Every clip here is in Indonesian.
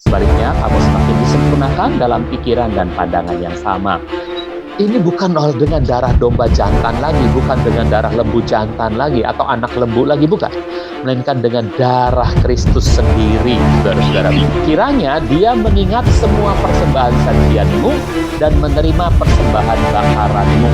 Sebaliknya, kamu semakin disempurnakan dalam pikiran dan pandangan yang sama. Ini bukan dengan darah domba jantan lagi, bukan dengan darah lembu jantan lagi, atau anak lembu lagi, bukan. Melainkan dengan darah Kristus sendiri, saudara-saudara. Kiranya dia mengingat semua persembahan sajianmu dan menerima persembahan bakaranmu.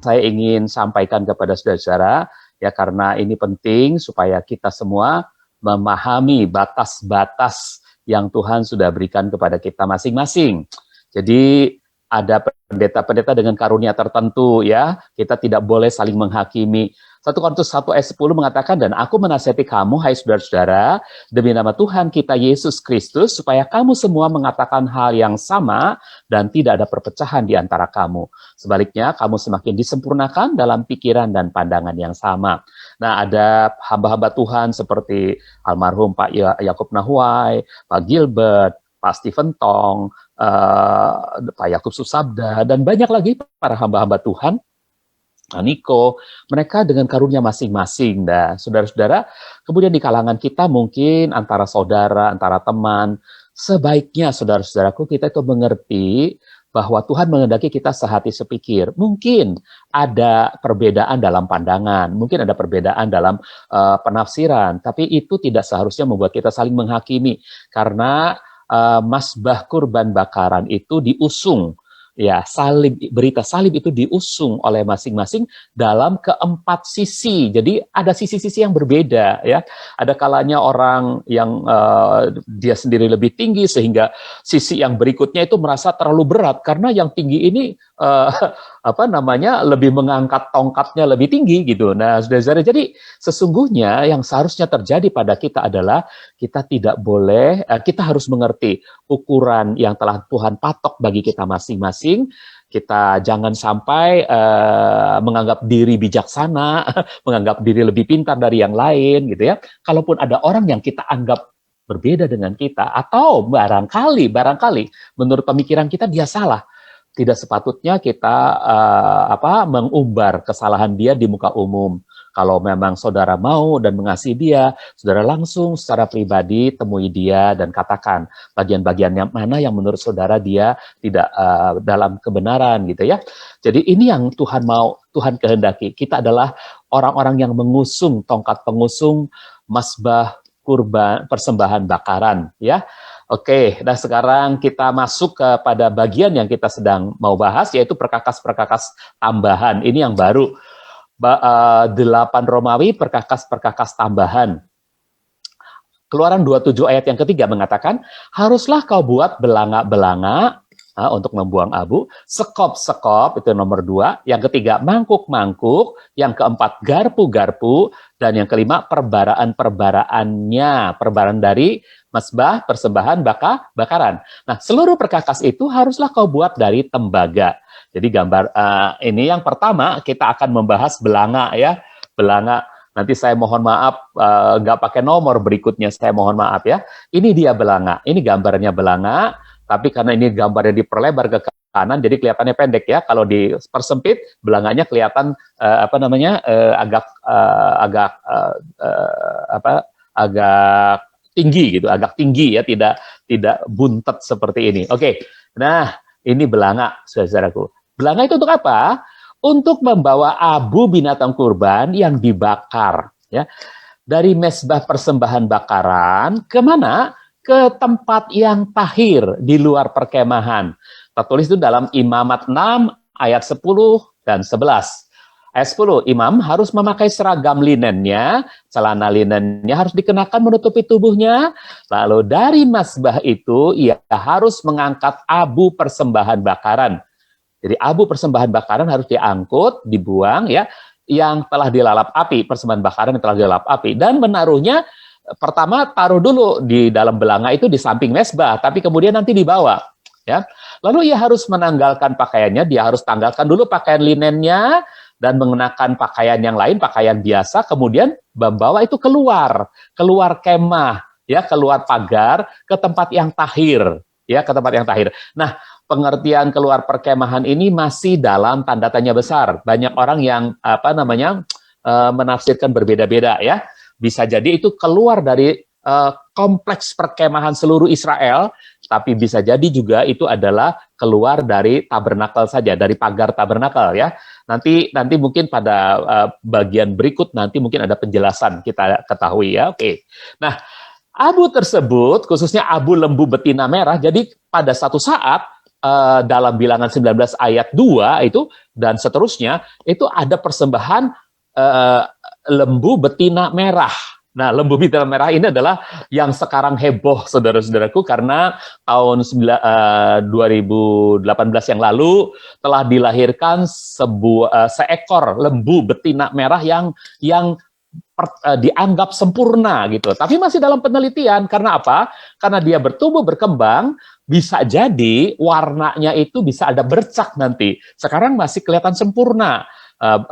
Saya ingin sampaikan kepada saudara-saudara, ya, karena ini penting supaya kita semua memahami batas-batas yang Tuhan sudah berikan kepada kita masing-masing. Jadi ada pendeta-pendeta dengan karunia tertentu, ya. Kita tidak boleh saling menghakimi. 1 Korintus 1 ayat 10 mengatakan, dan aku menasihati kamu, hai saudara-saudara, demi nama Tuhan kita Yesus Kristus, supaya kamu semua mengatakan hal yang sama dan tidak ada perpecahan di antara kamu. Sebaliknya, kamu semakin disempurnakan dalam pikiran dan pandangan yang sama. Nah, ada hamba-hamba Tuhan seperti almarhum Pak Yakub Nahuai, Pak Gilbert, Pak Stephen Tong, Pak Yakub Susabda, dan banyak lagi para hamba-hamba Tuhan, Niko, mereka dengan karunia masing-masing. Nah, saudara-saudara, kemudian di kalangan kita mungkin antara saudara, antara teman, sebaiknya saudara-saudaraku kita itu mengerti bahwa Tuhan menghendaki kita sehati sepikir. Mungkin ada perbedaan dalam pandangan, mungkin ada perbedaan dalam penafsiran, tapi itu tidak seharusnya membuat kita saling menghakimi, karena mazbah kurban bakaran itu diusung, ya, salib, berita salib itu diusung oleh masing-masing dalam keempat sisi. Jadi ada sisi-sisi yang berbeda, ya. Ada kalanya orang yang dia sendiri lebih tinggi sehingga sisi yang berikutnya itu merasa terlalu berat karena yang tinggi ini lebih mengangkat tongkatnya lebih tinggi gitu. Nah, saudara-saudara, jadi sesungguhnya yang seharusnya terjadi pada kita adalah kita tidak boleh, kita harus mengerti ukuran yang telah Tuhan patok bagi kita masing-masing. Kita jangan sampai menganggap diri bijaksana, menganggap diri lebih pintar dari yang lain, gitu ya. Kalaupun ada orang yang kita anggap berbeda dengan kita, atau barangkali menurut pemikiran kita dia salah, tidak sepatutnya kita mengumbar kesalahan dia di muka umum. Kalau memang saudara mau dan mengasihi dia, saudara langsung secara pribadi temui dia dan katakan bagian-bagian yang mana yang menurut saudara dia tidak dalam kebenaran, gitu ya. Jadi ini yang Tuhan mau, Tuhan kehendaki. Kita adalah orang-orang yang mengusung tongkat pengusung mazbah kurban persembahan bakaran, ya. Oke, nah sekarang kita masuk kepada bagian yang kita sedang mau bahas, yaitu perkakas-perkakas tambahan. Ini yang baru. 8 Romawi, perkakas-perkakas tambahan. Keluaran 27 ayat yang ketiga mengatakan, haruslah kau buat belanga-belanga untuk membuang abu, sekop-sekop, itu nomor 2, yang ketiga mangkuk-mangkuk, yang keempat garpu-garpu, dan yang kelima perbaraan-perbaraannya, perbaraan dari mazbah persembahan bakaran. Nah, seluruh perkakas itu haruslah kau buat dari tembaga. Jadi gambar ini yang pertama kita akan membahas belanga, ya, belanga. Nanti saya mohon maaf nggak pakai nomor berikutnya, saya mohon maaf ya. Ini dia belanga, ini gambarnya belanga. Tapi karena ini gambarnya diperlebar ke kanan, jadi kelihatannya pendek ya. Kalau dipersempit, belanganya kelihatan agak tinggi gitu, agak tinggi ya, tidak buntet seperti ini. Oke, nah ini belanga, saudaraku. Belanga itu untuk apa? Untuk membawa abu binatang kurban yang dibakar, ya, dari mezbah persembahan bakaran kemana? Ke tempat yang tahir di luar perkemahan. Tertulis itu dalam Imamat 6 ayat 10 dan 11. Ayat 10, imam harus memakai seragam linennya, celana linennya harus dikenakan menutupi tubuhnya, lalu dari mazbah itu ia harus mengangkat abu persembahan bakaran. Jadi abu persembahan bakaran harus diangkut, dibuang, ya, yang telah dilalap api, persembahan bakaran yang telah dilalap api, dan menaruhnya. Pertama taruh dulu di dalam belanga itu di samping mezbah, tapi kemudian nanti dibawa, ya. Lalu ia harus menanggalkan pakaiannya, dia harus tanggalkan dulu pakaian linennya dan mengenakan pakaian yang lain, pakaian biasa, kemudian membawa itu keluar kemah, ya, keluar pagar ke tempat yang tahir, ya, ke tempat yang tahir. Nah, pengertian keluar perkemahan ini masih dalam tanda tanya besar. Banyak orang yang menafsirkan berbeda-beda, ya. Bisa jadi itu keluar dari kompleks perkemahan seluruh Israel, tapi bisa jadi juga itu adalah keluar dari tabernakel saja, dari pagar tabernakel ya. Nanti mungkin pada bagian berikut nanti mungkin ada penjelasan kita ketahui ya. Oke. Nah, abu tersebut khususnya abu lembu betina merah. Jadi pada satu saat dalam Bilangan 19 ayat 2 itu dan seterusnya itu ada persembahan lembu betina merah. Nah, lembu betina merah ini adalah yang sekarang heboh, saudara-saudaraku, karena tahun 2018 yang lalu telah dilahirkan seekor lembu betina merah yang dianggap sempurna gitu. Tapi masih dalam penelitian. Karena apa? Karena dia bertumbuh berkembang, bisa jadi warnanya itu bisa ada bercak nanti. Sekarang masih kelihatan sempurna.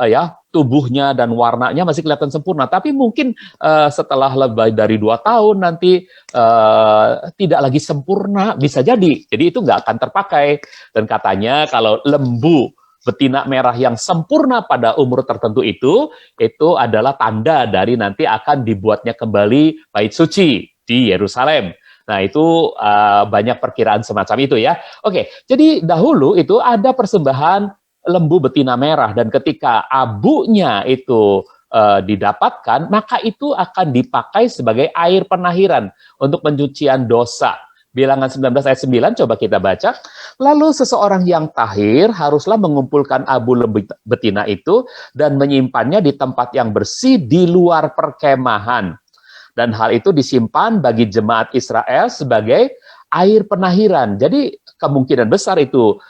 Ya, tubuhnya dan warnanya masih kelihatan sempurna, tapi mungkin setelah lebih dari 2 tahun nanti tidak lagi sempurna, bisa jadi itu nggak akan terpakai. Dan katanya kalau lembu betina merah yang sempurna pada umur tertentu itu adalah tanda dari nanti akan dibuatnya kembali bait suci di Yerusalem. Nah, itu banyak perkiraan semacam itu ya. Oke, jadi dahulu itu ada persembahan lembu betina merah, dan ketika abunya itu didapatkan, maka itu akan dipakai sebagai air penahiran untuk pencucian dosa. Bilangan 19 ayat 9, coba kita baca. Lalu seseorang yang tahir haruslah mengumpulkan abu lembu betina itu dan menyimpannya di tempat yang bersih di luar perkemahan. Dan hal itu disimpan bagi jemaat Israel sebagai air penahiran. Jadi kemungkinan besar itu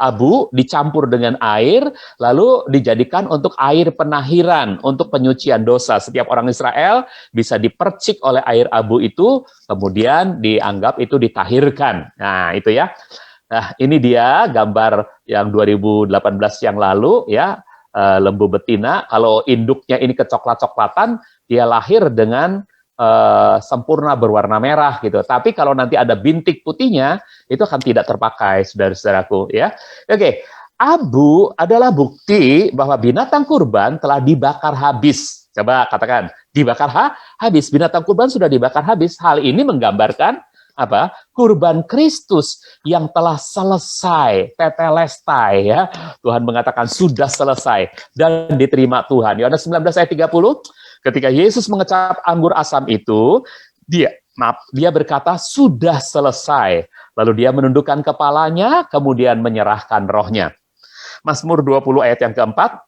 abu dicampur dengan air, lalu dijadikan untuk air penahiran, untuk penyucian dosa. Setiap orang Israel bisa dipercik oleh air abu itu, kemudian dianggap itu ditahirkan. Nah, itu ya. Nah, ini dia gambar yang 2018 yang lalu ya, lembu betina. Kalau induknya ini kecoklat-coklatan, dia lahir dengan sempurna berwarna merah gitu. Tapi kalau nanti ada bintik putihnya, itu akan tidak terpakai, saudara-saudaraku ya. Oke, abu adalah bukti bahwa binatang kurban telah dibakar habis. Coba katakan, dibakar habis. Binatang kurban sudah dibakar habis. Hal ini menggambarkan apa? Kurban Kristus yang telah selesai, tetelestai ya. Tuhan mengatakan sudah selesai dan diterima Tuhan. Yohanes 19 ayat 30. Ketika Yesus mengecap anggur asam itu, dia berkata, sudah selesai. Lalu dia menundukkan kepalanya, kemudian menyerahkan rohnya. Mazmur 20 ayat yang keempat.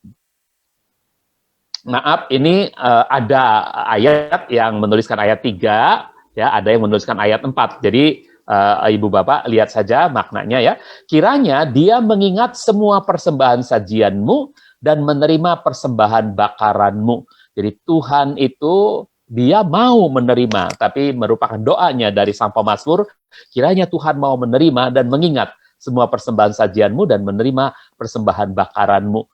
Maaf, ini ada ayat yang menuliskan ayat 3, ya, ada yang menuliskan ayat 4. Jadi, Ibu Bapak, lihat saja maknanya ya. Kiranya dia mengingat semua persembahan sajianmu dan menerima persembahan bakaranmu. Jadi Tuhan itu dia mau menerima, tapi merupakan doanya dari sang pemazmur, kiranya Tuhan mau menerima dan mengingat semua persembahan sajianmu dan menerima persembahan bakaranmu.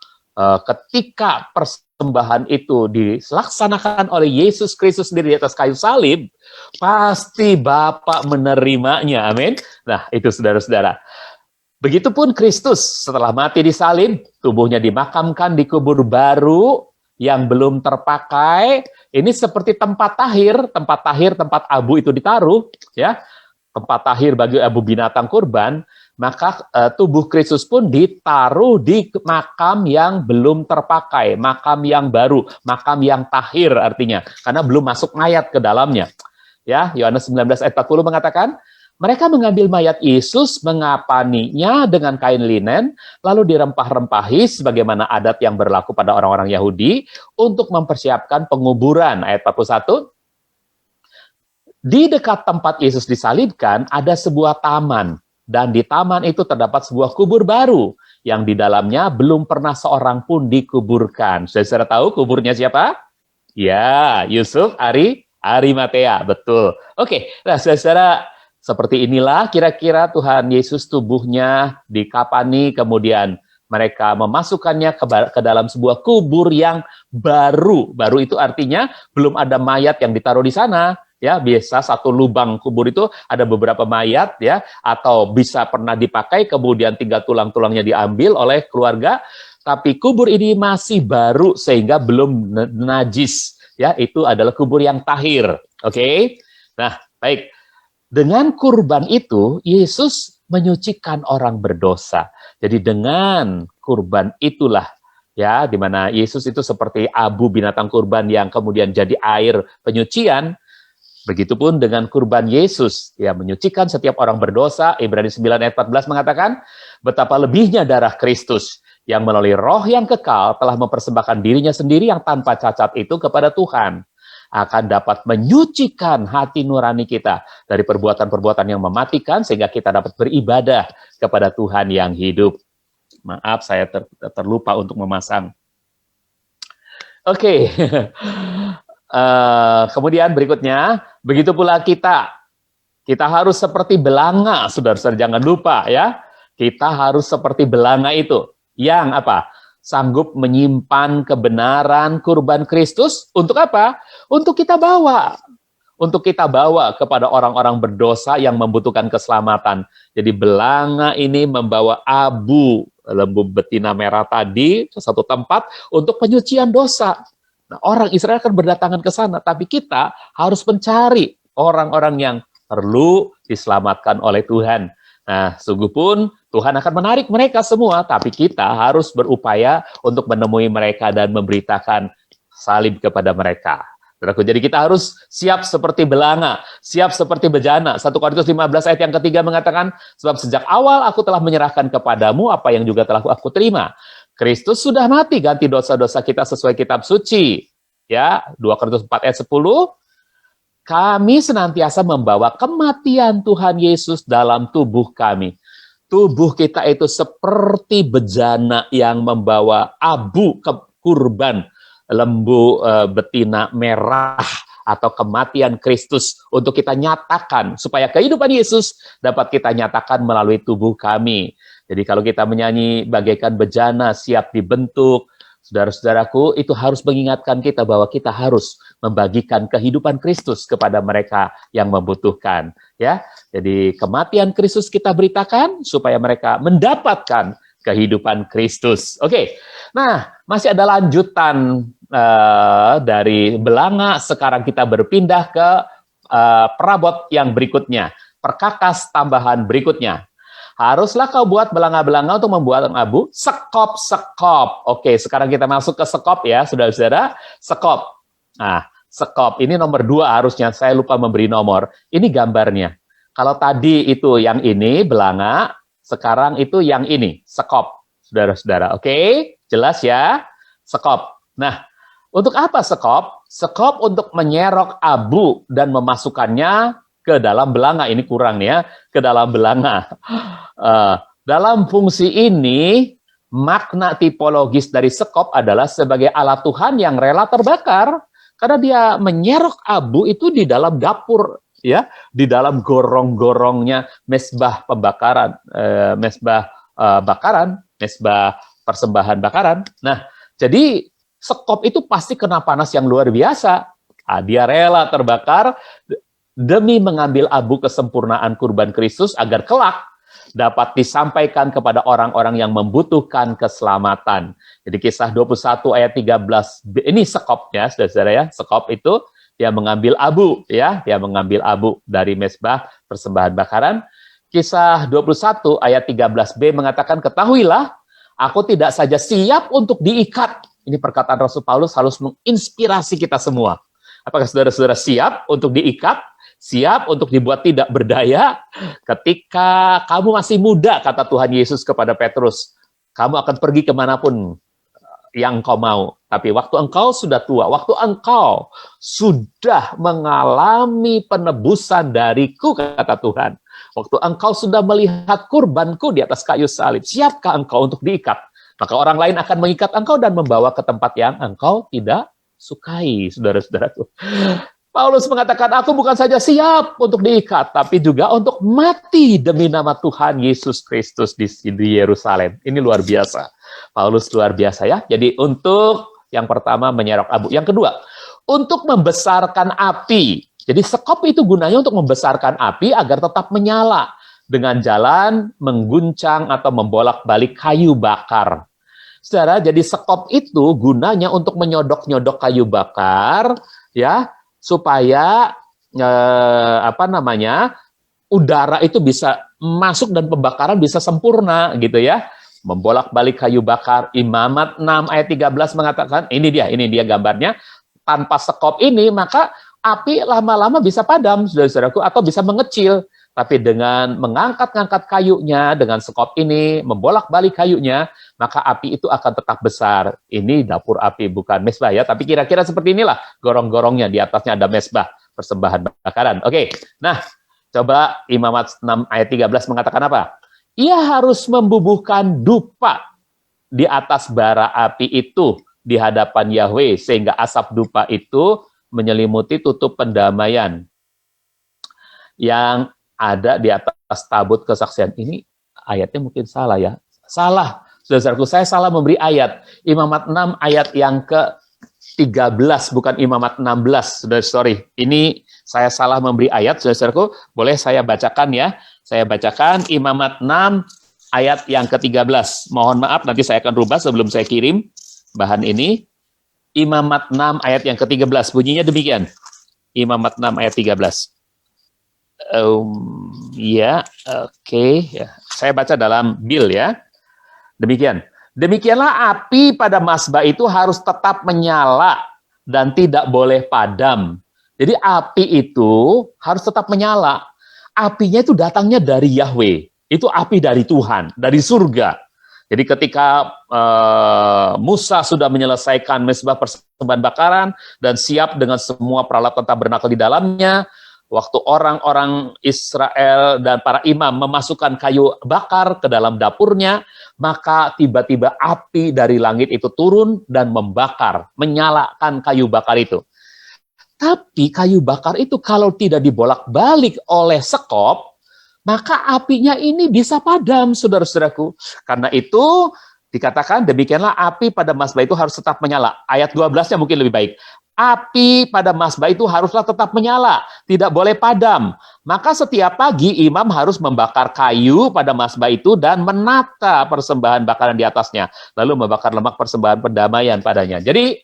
Ketika persembahan itu dilaksanakan oleh Yesus Kristus sendiri di atas kayu salib, pasti Bapa menerimanya, amin. Nah, itu saudara-saudara. Begitupun Kristus setelah mati di salib, tubuhnya dimakamkan di kubur baru, yang belum terpakai. Ini seperti tempat tahir, tempat abu itu ditaruh, ya, tempat tahir bagi abu binatang kurban. Maka tubuh Kristus pun ditaruh di makam yang belum terpakai, makam yang baru, makam yang tahir artinya, karena belum masuk mayat ke dalamnya. Ya, Yohanes 19 ayat 40 mengatakan, mereka mengambil mayat Yesus, mengapaninya dengan kain linen, lalu dirempah-rempahi sebagaimana adat yang berlaku pada orang-orang Yahudi untuk mempersiapkan penguburan. Ayat 41. Di dekat tempat Yesus disalibkan ada sebuah taman, dan di taman itu terdapat sebuah kubur baru yang di dalamnya belum pernah seorang pun dikuburkan. Saudara tahu kuburnya siapa? Ya, Yusuf Arimatea, betul. Oke, nah saudara, seperti inilah kira-kira Tuhan Yesus tubuhnya dikapani, kemudian mereka memasukkannya ke dalam sebuah kubur yang baru. Baru itu artinya belum ada mayat yang ditaruh di sana. Ya, biasa satu lubang kubur itu ada beberapa mayat ya, atau bisa pernah dipakai kemudian tinggal tulang-tulangnya diambil oleh keluarga. Tapi kubur ini masih baru sehingga belum najis. Ya, itu adalah kubur yang tahir. Oke. Nah, baik. Dengan kurban itu, Yesus menyucikan orang berdosa. Jadi dengan kurban itulah, ya, di mana Yesus itu seperti abu binatang kurban yang kemudian jadi air penyucian. Begitupun dengan kurban Yesus, ya, menyucikan setiap orang berdosa. Ibrani 9 ayat 14 mengatakan, betapa lebihnya darah Kristus yang melalui roh yang kekal telah mempersembahkan dirinya sendiri yang tanpa cacat itu kepada Tuhan, akan dapat menyucikan hati nurani kita dari perbuatan-perbuatan yang mematikan, sehingga kita dapat beribadah kepada Tuhan yang hidup. Maaf, saya terlupa untuk memasang. Oke. Kemudian berikutnya, begitu pula kita harus seperti belanga, saudara-saudara, jangan lupa ya, kita harus seperti belanga itu, yang apa? Sanggup menyimpan kebenaran kurban Kristus, untuk apa? Untuk kita bawa kepada orang-orang berdosa yang membutuhkan keselamatan. Jadi belanga ini membawa abu lembu betina merah tadi ke satu tempat untuk penyucian dosa. Nah, orang Israel akan berdatangan ke sana, tapi kita harus mencari orang-orang yang perlu diselamatkan oleh Tuhan. Nah, sungguh pun Tuhan akan menarik mereka semua, tapi kita harus berupaya untuk menemui mereka dan memberitakan salib kepada mereka. Jadi kita harus siap seperti belanga, siap seperti bejana. 1 Korintus 15 ayat yang ketiga mengatakan, sebab sejak awal aku telah menyerahkan kepadamu apa yang juga telah aku terima. Kristus sudah mati ganti dosa-dosa kita sesuai kitab suci. Ya, 2 Korintus 4 ayat 10. Kami senantiasa membawa kematian Tuhan Yesus dalam tubuh kami. Tubuh kita itu seperti bejana yang membawa abu kurban lembu betina merah atau kematian Kristus untuk kita nyatakan, supaya kehidupan Yesus dapat kita nyatakan melalui tubuh kami. Jadi kalau kita menyanyi bagaikan bejana siap dibentuk, saudara-saudaraku, itu harus mengingatkan kita bahwa kita harus membagikan kehidupan Kristus kepada mereka yang membutuhkan. Ya, jadi kematian Kristus kita beritakan supaya mereka mendapatkan kehidupan Kristus. Oke, nah masih ada lanjutan dari belanga. Sekarang kita berpindah ke perabot yang berikutnya, perkakas tambahan berikutnya. Haruslah kau buat belanga-belanga untuk membuat abu, sekop-sekop. Oke, sekarang kita masuk ke sekop ya, saudara-saudara. Sekop. Nah, sekop ini nomor 2 harusnya, saya lupa memberi nomor. Ini gambarnya. Kalau tadi itu yang ini, belanga, sekarang itu yang ini, sekop. Saudara-saudara, oke? Jelas ya? Sekop. Nah, untuk apa sekop? Sekop untuk menyerok abu dan memasukkannya ke dalam belanga. Ini kurang ya, ke dalam belanga. Dalam fungsi ini, makna tipologis dari sekop adalah sebagai alat Tuhan yang rela terbakar, karena dia menyerok abu itu di dalam dapur, ya, di dalam gorong-gorongnya mesbah pembakaran, mesbah persembahan bakaran. Nah, jadi sekop itu pasti kena panas yang luar biasa. Dia rela terbakar demi mengambil abu kesempurnaan kurban Kristus agar kelak dapat disampaikan kepada orang-orang yang membutuhkan keselamatan. Jadi kisah 21 ayat 13, ini sekop ya, saudara-saudara ya, sekop itu dia mengambil abu ya, dia mengambil abu dari mesbah persembahan bakaran. Kisah 21 ayat 13b mengatakan, ketahuilah, aku tidak saja siap untuk diikat. Ini perkataan Rasul Paulus harus menginspirasi kita semua. Apakah saudara-saudara siap untuk diikat? Siap untuk dibuat tidak berdaya? Ketika kamu masih muda, kata Tuhan Yesus kepada Petrus, kamu akan pergi kemanapun yang engkau mau. Tapi waktu engkau sudah tua, waktu engkau sudah mengalami penebusan dariku, kata Tuhan, waktu engkau sudah melihat kurbanku di atas kayu salib, siapkah engkau untuk diikat? Maka orang lain akan mengikat engkau dan membawa ke tempat yang engkau tidak sukai, saudara-saudaraku. Paulus mengatakan, aku bukan saja siap untuk diikat, tapi juga untuk mati demi nama Tuhan Yesus Kristus di Yerusalem. Ini luar biasa. Paulus luar biasa ya. Jadi untuk yang pertama menyerok abu. Yang kedua, untuk membesarkan api. Jadi sekop itu gunanya untuk membesarkan api agar tetap menyala dengan jalan mengguncang atau membolak-balik kayu bakar. Saudara, jadi sekop itu gunanya untuk menyodok-nyodok kayu bakar, ya, supaya udara itu bisa masuk dan pembakaran bisa sempurna gitu ya. Membolak-balik kayu bakar. Imamat 6 ayat 13 mengatakan, ini dia gambarnya, tanpa sekop ini maka api lama-lama bisa padam, saudara-saudaraku, atau bisa mengecil. Tapi dengan mengangkat-ngangkat kayunya, dengan sekop ini, membolak-balik kayunya, maka api itu akan tetap besar. Ini dapur api, bukan mesbah ya, tapi kira-kira seperti inilah gorong-gorongnya, di atasnya ada mesbah, persembahan bakaran. Oke, nah, coba Imamat 6 ayat 13 mengatakan apa? Ia harus membubuhkan dupa di atas bara api itu di hadapan Yahweh, sehingga asap dupa itu menyelimuti tutup pendamaian yang ada di atas tabut kesaksian. Ini ayatnya mungkin salah ya. Salah, saudara-saudaraku, saya salah memberi ayat. Imamat 6 ayat yang ke-13, bukan Imamat 16. Sorry, ini saya salah memberi ayat, saudara-saudaraku. Boleh saya bacakan ya. Saya bacakan Imamat 6 ayat yang ke-13. Mohon maaf, nanti saya akan rubah sebelum saya kirim bahan ini. Imamat 6 ayat yang ke-13. Bunyinya demikian. Imamat 6 ayat 13. Ya. Saya baca dalam Bill ya. Demikian. Demikianlah api pada masbah itu harus tetap menyala dan tidak boleh padam. Jadi api itu harus tetap menyala. Apinya itu datangnya dari Yahweh. Itu api dari Tuhan, dari surga. Jadi ketika Musa sudah menyelesaikan mezbah persembahan bakaran dan siap dengan semua peralatan tabernakel di dalamnya, waktu orang-orang Israel dan para imam memasukkan kayu bakar ke dalam dapurnya, maka tiba-tiba api dari langit itu turun dan membakar, menyalakan kayu bakar itu. Tapi kayu bakar itu kalau tidak dibolak-balik oleh sekop, maka apinya ini bisa padam, saudara-saudaraku. Karena itu dikatakan demikianlah api pada masbah itu harus tetap menyala. Ayat 12-nya mungkin lebih baik. Api pada masbah itu haruslah tetap menyala, tidak boleh padam. Maka setiap pagi imam harus membakar kayu pada masbah itu dan menata persembahan bakaran di atasnya. Lalu membakar lemak persembahan pendamaian padanya. Jadi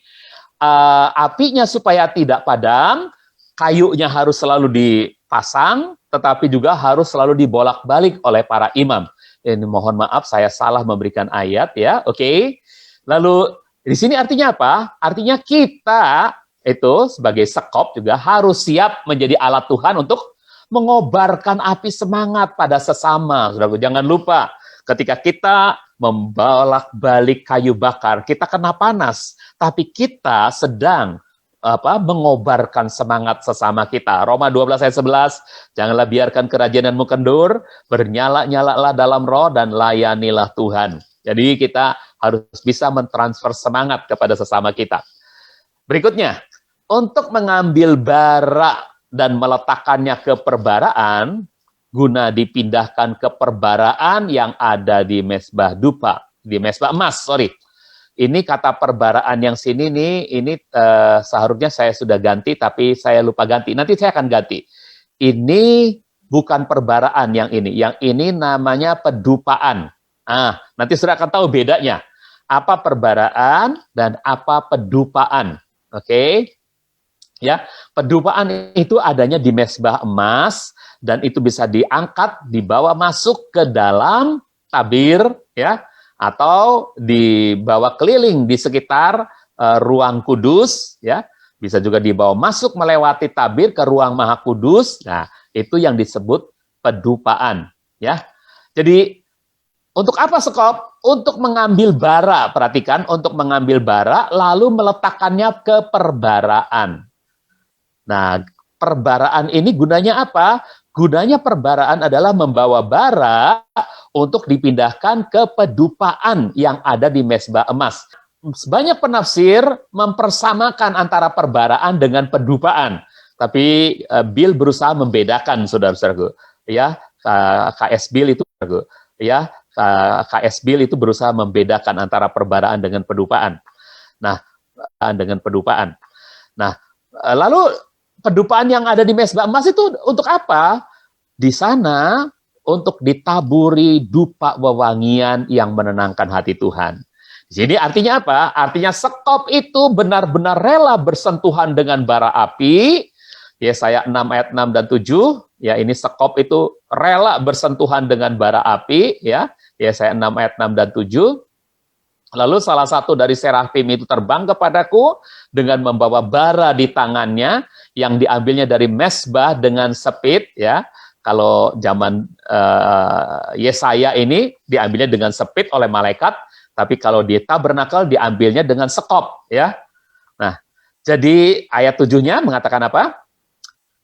apinya supaya tidak padam, kayunya harus selalu dipasang, tetapi juga harus selalu dibolak-balik oleh para imam. Ini mohon maaf saya salah memberikan ayat ya. Oke. Lalu di sini artinya apa? Artinya kita itu sebagai sekop juga harus siap menjadi alat Tuhan untuk mengobarkan api semangat pada sesama. Saudara, jangan lupa ketika kita membolak-balik kayu bakar, kita kena panas, tapi kita sedang mengobarkan semangat sesama kita. Roma 12 ayat 11, janganlah biarkan kerajananmu kendur, bernyala-nyalalah dalam roh dan layanilah Tuhan. Jadi kita harus bisa mentransfer semangat kepada sesama kita. Berikutnya, untuk mengambil bara dan meletakkannya ke perbaraan, guna dipindahkan ke perbaraan yang ada di mezbah dupa, di mezbah emas, sorry. Ini kata perbaraan yang sini nih, ini seharusnya saya sudah ganti, tapi saya lupa ganti. Nanti saya akan ganti. Ini bukan perbaraan yang ini namanya pedupaan. Nanti sudah akan tahu bedanya. Apa perbaraan dan apa pedupaan. Oke. Ya, pedupaan itu adanya di mezbah emas dan itu bisa diangkat, dibawa masuk ke dalam tabir ya, atau dibawa keliling di sekitar ruang kudus ya. Bisa juga dibawa masuk melewati tabir ke ruang maha kudus. Nah, itu yang disebut pedupaan ya. Jadi untuk apa sekop? Untuk mengambil bara, perhatikan, untuk mengambil bara lalu meletakkannya ke perbaraan. Nah, perbaraan ini gunanya apa? Gunanya perbaraan adalah membawa bara untuk dipindahkan ke pedupaan yang ada di mezbah emas. Banyak penafsir mempersamakan antara perbaraan dengan pedupaan. Tapi Bill berusaha membedakan, saudara-saudaraku. Ya, KS Bill itu, ya, KS Bill itu berusaha membedakan antara perbaraan dengan pedupaan. Nah, dengan pedupaan. Nah, lalu pedupaan yang ada di mezbah emas itu untuk apa? Di sana untuk ditaburi dupa wewangian yang menenangkan hati Tuhan. Jadi artinya apa? Artinya sekop itu benar-benar rela bersentuhan dengan bara api Yesaya 6 ayat 6 dan 7, ya ini sekop itu rela bersentuhan dengan bara api, ya. Yesaya 6 ayat 6 dan 7. Lalu salah satu dari serafim itu terbang kepadaku dengan membawa bara di tangannya yang diambilnya dari mesbah dengan sepit, ya. Kalau zaman Yesaya ini diambilnya dengan sepit oleh malaikat, tapi kalau di tabernakel diambilnya dengan sekop, ya. Nah, jadi ayat 7-nya mengatakan apa?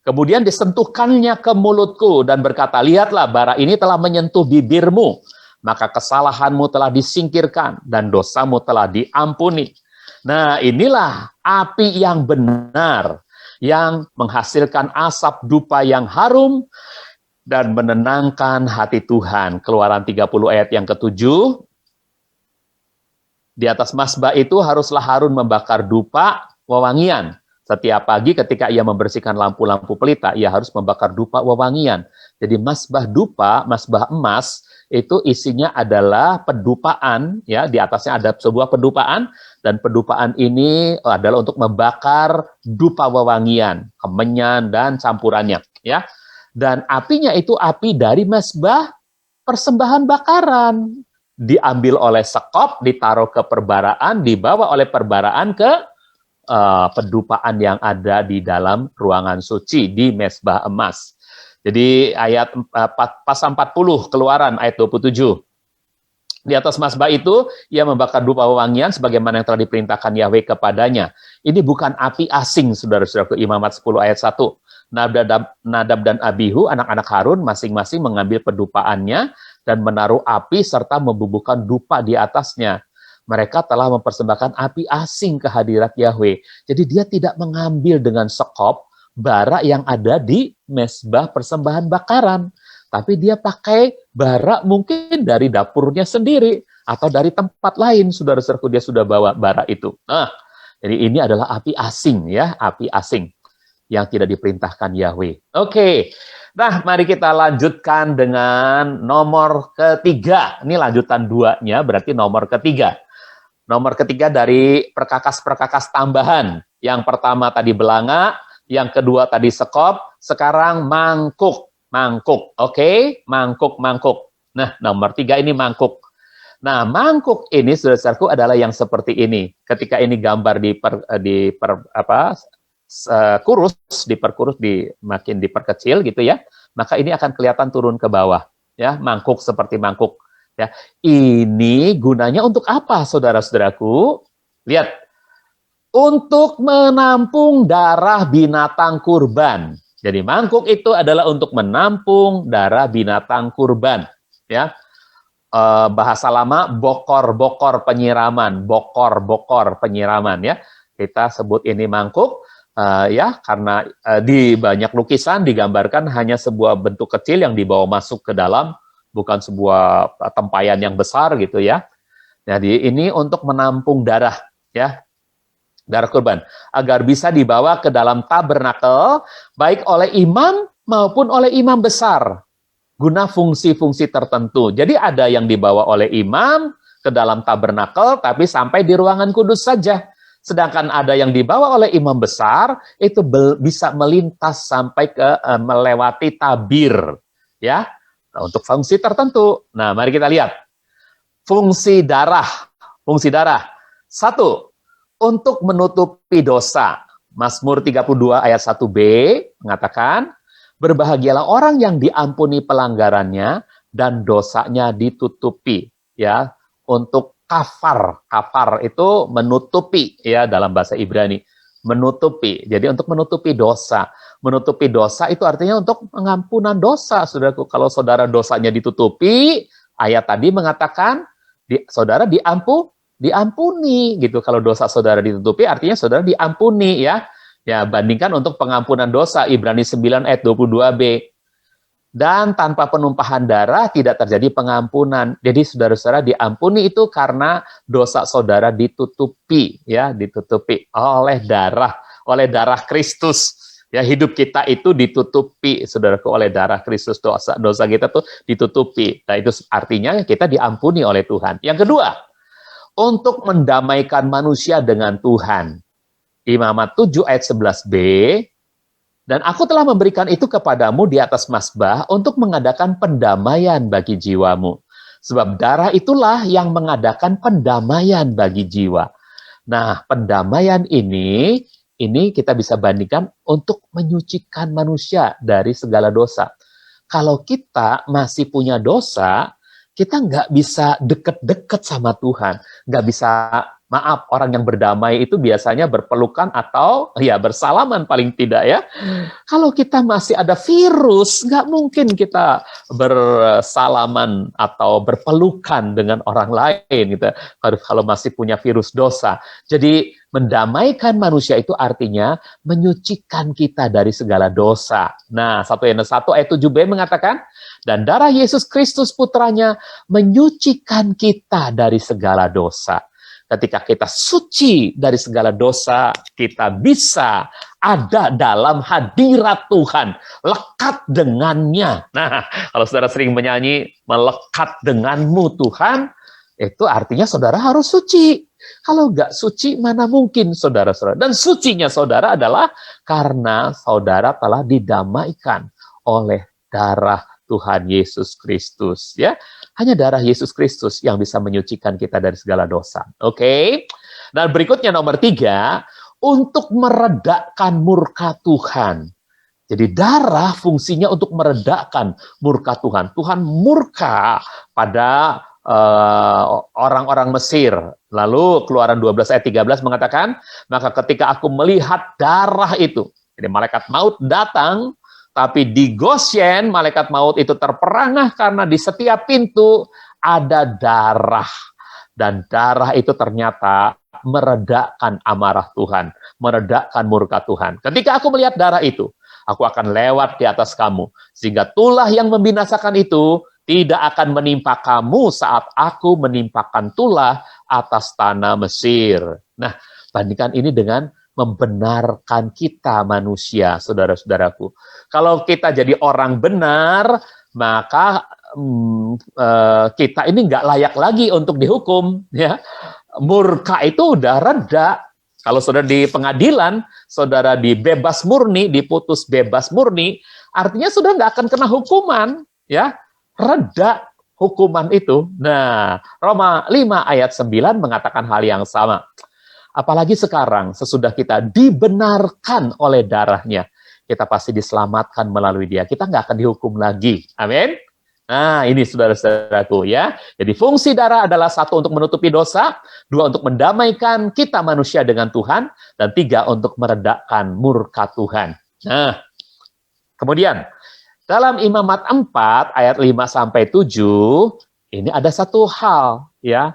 Kemudian disentuhkannya ke mulutku dan berkata, lihatlah bara ini telah menyentuh bibirmu, maka kesalahanmu telah disingkirkan dan dosamu telah diampuni. Nah, inilah api yang benar, yang menghasilkan asap dupa yang harum dan menenangkan hati Tuhan. Keluaran 30 ayat yang ke-7, di atas mazbah itu haruslah Harun membakar dupa wewangian. Setiap pagi ketika ia membersihkan lampu-lampu pelita, ia harus membakar dupa wewangian. Jadi mazbah dupa, mazbah emas, itu isinya adalah pedupaan, ya, di atasnya ada sebuah pedupaan, dan pedupaan ini adalah untuk membakar dupa wewangian, kemenyan, dan campurannya, ya. Dan apinya itu api dari mazbah persembahan bakaran. Diambil oleh sekop, ditaruh ke perbaraan, dibawa oleh perbaraan ke pedupaan yang ada di dalam ruangan suci di mezbah emas. Jadi ayat pasal 40 Keluaran ayat 27. Di atas mazbah itu ia membakar dupa wewangian sebagaimana yang telah diperintahkan Yahweh kepadanya. Ini bukan api asing, saudara-saudaraku. Imamat 10 ayat 1. Nadab dan Abihu, anak-anak Harun, masing-masing mengambil pedupaannya dan menaruh api serta membubuhkan dupa di atasnya. Mereka telah mempersembahkan api asing ke hadirat Yahweh. Jadi dia tidak mengambil dengan sekop bara yang ada di mezbah persembahan bakaran. Tapi dia pakai bara mungkin dari dapurnya sendiri atau dari tempat lain. Saudara-saudaraku, dia sudah bawa bara itu. Nah, jadi ini adalah api asing, ya, api asing yang tidak diperintahkan Yahweh. Oke, nah mari kita lanjutkan dengan nomor ketiga. Ini lanjutan 2-nya, berarti nomor ketiga. Nomor ketiga dari perkakas-perkakas tambahan. Yang pertama tadi belanga, yang kedua tadi sekop, sekarang mangkuk. Mangkuk, oke? Mangkuk. Nah, nomor 3 ini mangkuk. Nah, mangkuk ini, saudara-saudaraku, adalah yang seperti ini. Ketika ini gambar makin diperkecil gitu ya, maka ini akan kelihatan turun ke bawah, ya, mangkuk seperti mangkuk, ya. Ini gunanya untuk apa, saudara-saudaraku? Lihat, untuk menampung darah binatang kurban. Jadi mangkuk itu adalah untuk menampung darah binatang kurban, ya. Bahasa lama bokor penyiraman, bokor penyiraman, ya. Kita sebut ini mangkuk. Ya, karena di banyak lukisan digambarkan hanya sebuah bentuk kecil yang dibawa masuk ke dalam, bukan sebuah tempayan yang besar gitu ya. Jadi ini untuk menampung darah, ya, darah kurban, agar bisa dibawa ke dalam tabernakel baik oleh imam maupun oleh imam besar, guna fungsi-fungsi tertentu. Jadi ada yang dibawa oleh imam ke dalam tabernakel, tapi sampai di ruangan kudus saja. Sedangkan ada yang dibawa oleh imam besar, itu bisa melintas sampai ke melewati tabir, ya, nah, untuk fungsi tertentu. Nah, mari kita lihat. Fungsi darah. 1, untuk menutupi dosa. Mazmur 32 ayat 1b mengatakan, berbahagialah orang yang diampuni pelanggarannya dan dosanya ditutupi, ya, untuk kafar itu menutupi, ya, dalam bahasa Ibrani, menutupi. Jadi untuk menutupi dosa itu artinya untuk pengampunan dosa, saudaraku. Kalau saudara dosanya ditutupi, ayat tadi mengatakan saudara diampuni gitu. Kalau dosa saudara ditutupi artinya saudara diampuni, ya. Ya, bandingkan untuk pengampunan dosa Ibrani 9 ayat 22b. Dan tanpa penumpahan darah tidak terjadi pengampunan. Jadi saudara-saudara diampuni itu karena dosa saudara ditutupi, ya, ditutupi oleh darah Kristus. Ya, hidup kita itu ditutupi, saudaraku, oleh darah Kristus. Dosa kita tuh ditutupi. Nah, itu artinya kita diampuni oleh Tuhan. Yang kedua, untuk mendamaikan manusia dengan Tuhan. Imamat 7 ayat 11b, Dan aku telah memberikan itu kepadamu di atas mazbah untuk mengadakan pendamaian bagi jiwamu. Sebab darah itulah yang mengadakan pendamaian bagi jiwa. Nah, pendamaian ini kita bisa bandingkan untuk menyucikan manusia dari segala dosa. Kalau kita masih punya dosa, kita nggak bisa deket-deket sama Tuhan. Nggak bisa, maaf, orang yang berdamai itu biasanya berpelukan atau ya bersalaman paling tidak ya. Kalau kita masih ada virus, nggak mungkin kita bersalaman atau berpelukan dengan orang lain gitu. Kalau masih punya virus dosa. Jadi mendamaikan manusia itu artinya menyucikan kita dari segala dosa. Nah, 1 Yohanes 1 ayat 7b mengatakan, dan darah Yesus Kristus putranya menyucikan kita dari segala dosa. Ketika kita suci dari segala dosa, kita bisa ada dalam hadirat Tuhan, lekat dengannya. Nah, kalau saudara sering menyanyi, melekat denganmu Tuhan, itu artinya saudara harus suci. Kalau nggak suci, mana mungkin saudara-saudara. Dan sucinya saudara adalah karena saudara telah didamaikan oleh darah Tuhan Yesus Kristus. Ya, hanya darah Yesus Kristus yang bisa menyucikan kita dari segala dosa. Oke? Dan berikutnya nomor 3, untuk meredakan murka Tuhan. Jadi darah fungsinya untuk meredakan murka Tuhan. Tuhan murka pada orang-orang Mesir. Lalu Keluaran 12 ayat 13 mengatakan, maka ketika aku melihat darah itu, jadi malaikat maut datang, tapi di Gosyen malaikat maut itu terperangah karena di setiap pintu ada darah. Dan darah itu ternyata meredakan amarah Tuhan, meredakan murka Tuhan. Ketika aku melihat darah itu, aku akan lewat di atas kamu, sehingga tulah yang membinasakan itu tidak akan menimpa kamu saat aku menimpakan tulah atas tanah Mesir. Nah, bandingkan ini dengan membenarkan kita manusia, saudara-saudaraku. Kalau kita jadi orang benar, maka kita ini nggak layak lagi untuk dihukum. Ya, murka itu udah reda. Kalau saudara di pengadilan, saudara dibebas murni, diputus bebas murni, artinya sudah nggak akan kena hukuman. Ya, reda hukuman itu. Nah, Roma 5 ayat 9 mengatakan hal yang sama. Apalagi sekarang, sesudah kita dibenarkan oleh darahnya, kita pasti diselamatkan melalui dia. Kita nggak akan dihukum lagi. Amin. Nah, ini saudara-saudaraku ya. Jadi fungsi darah adalah 1 untuk menutupi dosa, 2 untuk mendamaikan kita manusia dengan Tuhan, dan 3 untuk meredakan murka Tuhan. Nah, kemudian dalam Imamat 4 ayat 5-7 ini ada satu hal ya,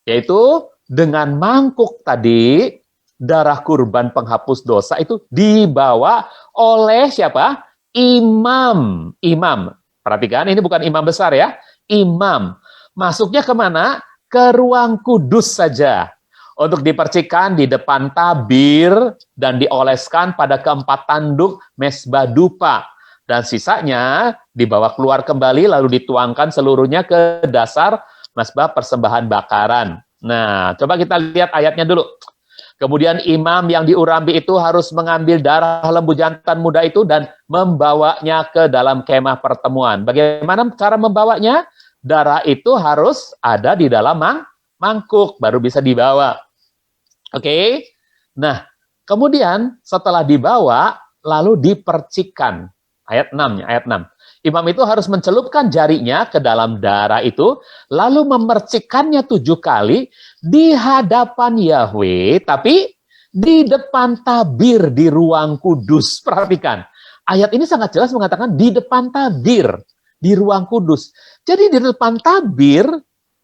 yaitu dengan mangkuk tadi darah kurban penghapus dosa itu dibawa oleh siapa? Imam. Imam. Perhatikan, ini bukan imam besar ya. Imam. Masuknya kemana? Ke ruang kudus saja. Untuk dipercikan di depan tabir dan dioleskan pada keempat tanduk mesbah dupa. Dan sisanya dibawa keluar kembali lalu dituangkan seluruhnya ke dasar mesbah persembahan bakaran. Nah, coba kita lihat ayatnya dulu. Kemudian imam yang diurapi itu harus mengambil darah lembu jantan muda itu dan membawanya ke dalam kemah pertemuan. Bagaimana cara membawanya? Darah itu harus ada di dalam mangkuk, baru bisa dibawa. Oke? Nah, kemudian setelah dibawa, lalu dipercikkan. Ayat 6, ayat 6. Imam itu harus mencelupkan jarinya ke dalam darah itu, lalu memercikkannya 7 kali di hadapan Yahweh, tapi di depan tabir di ruang kudus. Perhatikan, ayat ini sangat jelas mengatakan di depan tabir, di ruang kudus. Jadi di depan tabir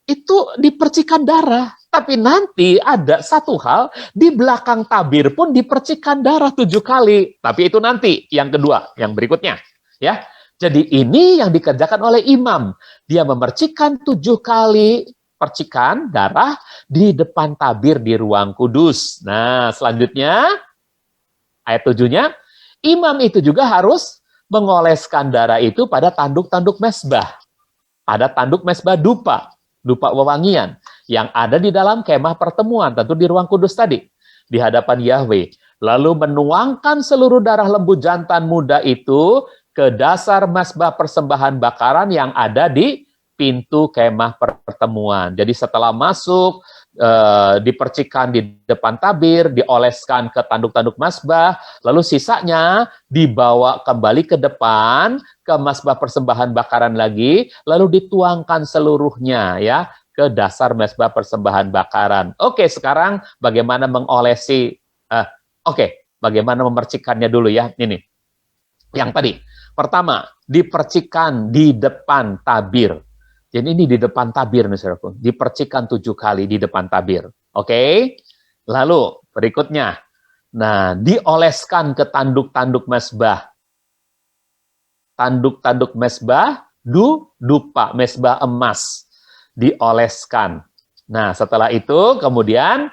itu dipercikan darah. Tapi nanti ada satu hal, di belakang tabir pun dipercikan darah 7 kali. Tapi itu nanti, yang kedua, yang berikutnya. Ya. Jadi ini yang dikerjakan oleh imam. Dia memercikan 7 kali percikan darah di depan tabir di ruang kudus. Nah, selanjutnya, ayat 7-nya, imam itu juga harus mengoleskan darah itu pada tanduk-tanduk mesbah. Pada tanduk mesbah dupa, dupa wewangian, yang ada di dalam kemah pertemuan, tentu di ruang kudus tadi, di hadapan Yahweh. lalu menuangkan seluruh darah lembu jantan muda itu ke dasar mazbah persembahan bakaran yang ada di pintu kemah pertemuan. Jadi setelah masuk, dipercikan di depan tabir, dioleskan ke tanduk-tanduk mazbah, lalu sisanya dibawa kembali ke depan, ke mazbah persembahan bakaran lagi, lalu dituangkan seluruhnya ya ke dasar mazbah persembahan bakaran. Oke, sekarang bagaimana mengolesi, bagaimana memercikannya dulu ya, ini. Yang tadi, pertama, dipercikan di depan tabir. Jadi ini di depan tabir, nih, saudaraku. Dipercikan 7 kali di depan tabir. Oke? Lalu, berikutnya. Nah, dioleskan ke tanduk-tanduk mesbah. Tanduk-tanduk mesbah, dupa, mesbah emas. Dioleskan. Nah, setelah itu, kemudian,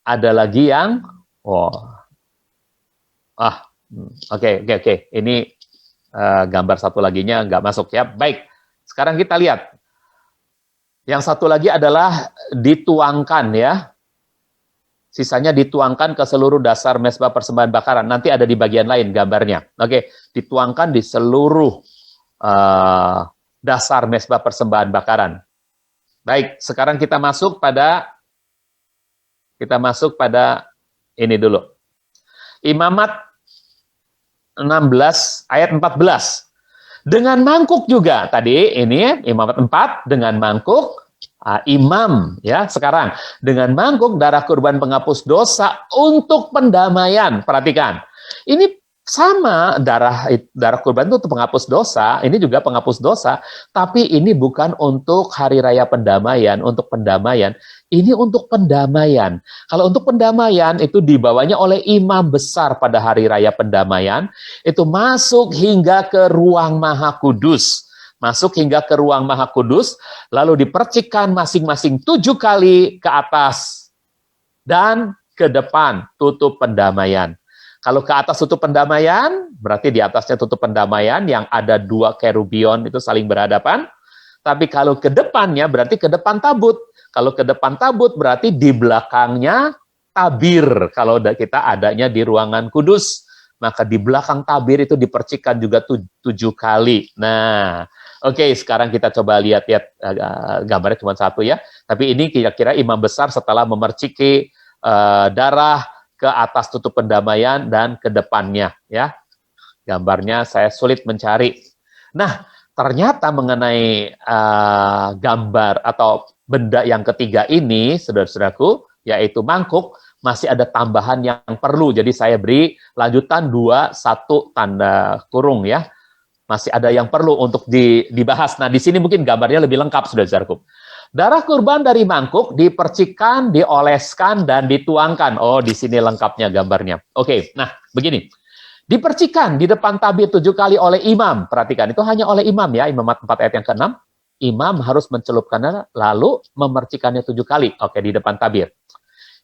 ada lagi yang, oke. Ini gambar satu laginya nggak masuk ya. Baik. Sekarang kita lihat. Yang satu lagi adalah dituangkan ya. Sisanya dituangkan ke seluruh dasar mesbah persembahan bakaran. Nanti ada di bagian lain gambarnya. Oke, dituangkan di seluruh dasar mesbah persembahan bakaran. Baik, sekarang kita masuk pada ini dulu. Imamat 16 ayat 14. Dengan mangkuk juga tadi ini imamat 4 dengan mangkuk imam ya. Sekarang dengan mangkuk darah kurban penghapus dosa untuk pendamaian. Perhatikan. Ini sama darah kurban itu untuk penghapus dosa, ini juga penghapus dosa, tapi ini bukan untuk hari raya pendamaian, untuk pendamaian. Ini untuk pendamaian. Kalau untuk pendamaian itu dibawanya oleh imam besar pada hari raya pendamaian, itu masuk hingga ke ruang maha kudus. Masuk hingga ke ruang maha kudus, lalu dipercikan masing-masing 7 kali ke atas dan ke depan tutup pendamaian. Kalau ke atas tutup pendamaian, berarti di atasnya tutup pendamaian yang ada 2 kerubion itu saling berhadapan. Tapi kalau ke depannya berarti ke depan tabut. Kalau ke depan tabut berarti di belakangnya tabir. Kalau kita adanya di ruangan kudus, maka di belakang tabir itu dipercikan juga 7 kali. Nah, oke, sekarang kita coba lihat gambarnya cuma satu ya. Tapi ini kira-kira imam besar setelah memerciki darah ke atas tutup pendamaian dan ke depannya ya. Gambarnya saya sulit mencari. Nah, ternyata mengenai gambar atau benda yang ketiga ini, saudara-saudaraku, yaitu mangkuk, masih ada tambahan yang perlu. Jadi saya beri lanjutan 2, 1 tanda kurung ya. Masih ada yang perlu untuk dibahas. Nah, di sini mungkin gambarnya lebih lengkap, saudara-saudaraku. Darah kurban dari mangkuk dipercikan, dioleskan, dan dituangkan. Oh, di sini lengkapnya gambarnya. Oke, nah begini. Dipercikan di depan tabir 7 kali oleh imam. Perhatikan, itu hanya oleh imam ya, Imamat 4 ayat yang ke-6. Imam harus mencelupkannya, lalu memercikannya 7 kali. Oke, di depan tabir.